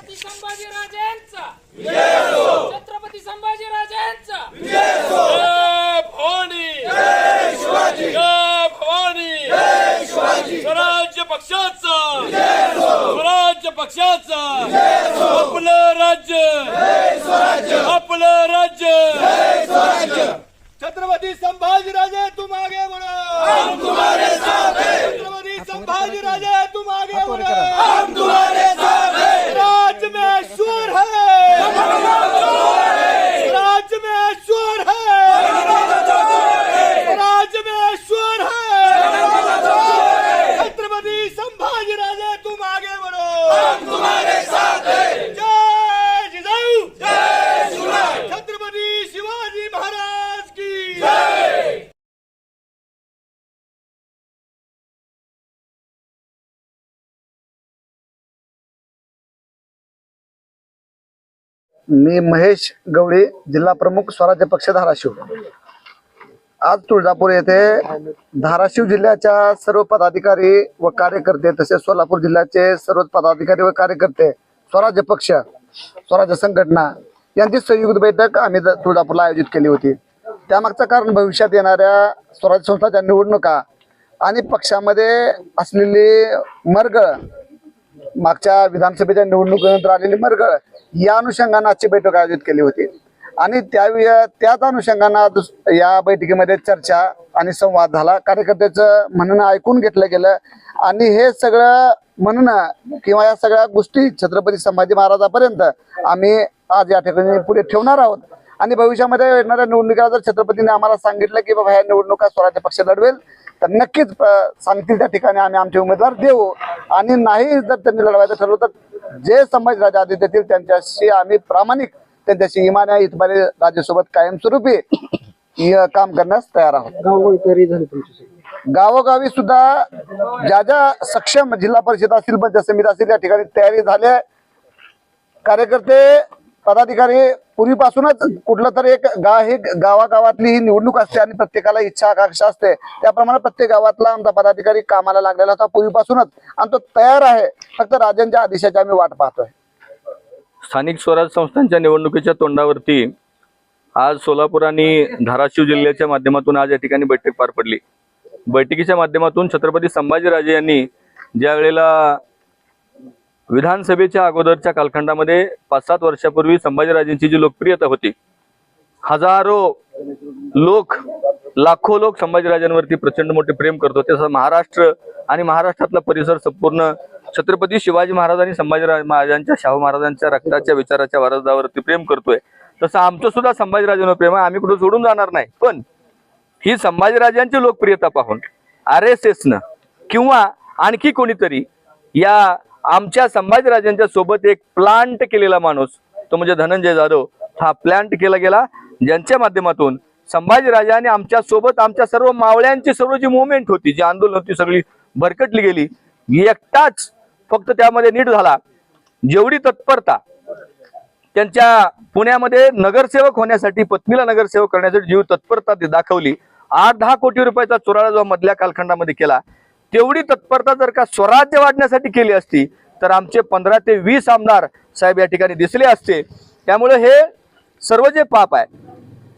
छत्रपती संभाजीराजांचा विजय असो. छत्रपती संभाजीराजांचा विजय असो. जय भवानी, जय शिवाजी, जय भवानी, जय शिवाजी. स्वराज्य पक्षाचा विजय असो. स्वराज्य पक्षाचा विजय असो. आपलं राज्य जय स्वराज्य, आपलं राज्य जय स्वराज्य. छत्रपति संभाजीराजे तुम आगे बढ़ो, हम तुम्हारे साथ हैं. छत्रपति संभाजीराजे तुम आगे बढ़ो, हम तुम्हारे साथ हैं. राज्य में शोर है, राज्य में शोर है, राज्य में शोर है. छत्रपति संभाजीराजे तुम आगे बढ़ो, हम तुम्हारे साथ हैं. जय जिजाऊ, जय शिवराय. छत्रपति शिवाजी महाराज की जय. मी महेश गवळी, जिल्हा प्रमुख स्वराज्य पक्ष धाराशिव. आज तुळजापूर येथे धाराशिव जिल्ह्याच्या सर्व पदाधिकारी व कार्यकर्ते तसेच सोलापूर जिल्ह्याचे सर्व पदाधिकारी व कार्यकर्ते स्वराज्य पक्ष स्वराज्य संघटना यांची संयुक्त बैठक आम्ही तुळजापूरला आयोजित केली होती. त्यामागचं कारण भविष्यात येणाऱ्या स्वराज्य संस्थांच्या निवडणुका आणि पक्षामध्ये असलेली मरगळ, मागच्या विधानसभेच्या निवडणुकीनंतर आलेली मरगळ, या अनुषंगाने आजची बैठक आयोजित केली होती. आणि त्याच अनुषंगाने या बैठकीमध्ये चर्चा आणि संवाद झाला. कार्यकर्त्याचं म्हणणं ऐकून घेतलं गेलं आणि हे सगळं म्हणणं किंवा या सगळ्या गोष्टी छत्रपती संभाजी महाराजांपर्यंत आम्ही आज या ठिकाणी पुढे ठेवणार आहोत. आणि भविष्यामध्ये येणाऱ्या निवडणुकीला जर छत्रपतींनी आम्हाला सांगितलं की बाबा ह्या निवडणुका स्वराज्य पक्ष लढवेल तर नक्कीच सांगतील त्या ठिकाणी आम्ही आमचे उमेदवार देऊ. आणि नाही जर त्यांनी लढवायचं ठरवलं तर जे संभाजीराजे आदेश देतील त्यांच्याशी आम्ही प्रामाणिक, त्यांच्याशी इमान्या इतबारी राज्यासोबत कायमस्वरूपी काम करण्यास तयार आहोत. गावोगावी सुद्धा ज्या ज्या सक्षम जिल्हा परिषद असतील, पंचायत समिती असतील, या ठिकाणी तयारी झाली आहे. कार्यकर्ते पदाधिकारी पूर्वीपासूनच कुठलं तर एक गावागावातली ही निवडणूक असते आणि प्रत्येकाला इच्छा आकांक्षा असते. त्याप्रमाणे प्रत्येक गावातला आमचा पदाधिकारी कामाला लागलेला होता पूर्वीपासूनच आणि तो तयार आहे. फक्त राजांच्या आदेशाची आम्ही वाट पाहतोय. स्थानिक स्वराज्य संस्थांच्या निवडणुकीच्या तोंडावरती आज सोलापूर आणि धाराशिव जिल्ह्याच्या माध्यमातून आज या ठिकाणी बैठक पार पडली. बैठकीच्या माध्यमातून छत्रपती संभाजीराजे यांनी ज्या वेळेला विधानसभेच्या अगोदरच्या कालखंडामध्ये 5-7 वर्षापूर्वी संभाजीराजेंची जी लोकप्रियता होती, हजारो लोक, लाखो लोक संभाजीराजांवरती प्रचंड मोठे प्रेम करतो. तसं महाराष्ट्र आणि महाराष्ट्रातला परिसर संपूर्ण छत्रपती शिवाजी महाराज आणि संभाजी महाराजांच्या, शाहू महाराजांच्या रक्ताच्या विचाराच्या वारसावरती प्रेम करतोय. तसं आमचं सुद्धा संभाजीराजांवर प्रेम आहे. आम्ही कुठं सोडून जाणार नाही. पण ही संभाजीराजांची लोकप्रियता पाहून RSSनं किंवा आणखी कोणीतरी या आमच्या संभाजीराजांच्या सोबत एक प्लांट केलेला माणूस, तो म्हणजे धनंजय जाधव, हा प्लांट केला गेला, ज्यांच्या माध्यमातून संभाजीराजा आणि आमच्या सोबत आमच्या सर्व मावळ्यांची सर्व जी मुवमेंट होती, जी आंदोलन होती, सगळी भरकटली गेली. एकटाच फक्त त्यामध्ये नीट झाला. जेवढी तत्परता त्यांच्या पुण्यामध्ये नगरसेवक होण्यासाठी, पत्नीला नगरसेवक करण्यासाठी जीव तत्परता दाखवली, 8-10 कोटी रुपयाचा चुराडा जो मधल्या कालखंडामध्ये केला, तेवढी तत्परता जर का स्वराज्य वाढण्यासाठी केली असती तर आमचे 15 ते 20 आमदार साहेब या ठिकाणी दिसले असते. त्यामुळे हे सर्व जे पाप आहे,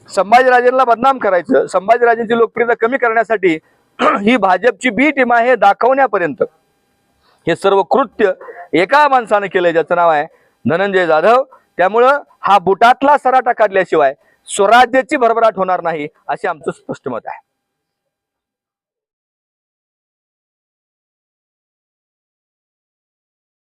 संभाजीराजेंना बदनाम करायचं, संभाजीराजेंची लोकप्रियता कमी करण्यासाठी ही भाजपची बी टीम आहे हे दाखवण्यापर्यंत हे सर्व कृत्य एका माणसाने केलंय, ज्याचं नाव आहे धनंजय जाधव. त्यामुळं हा बुटातला सराटा काढल्याशिवाय स्वराज्याची भरभराट होणार नाही, असे आमचं स्पष्ट मत आहे.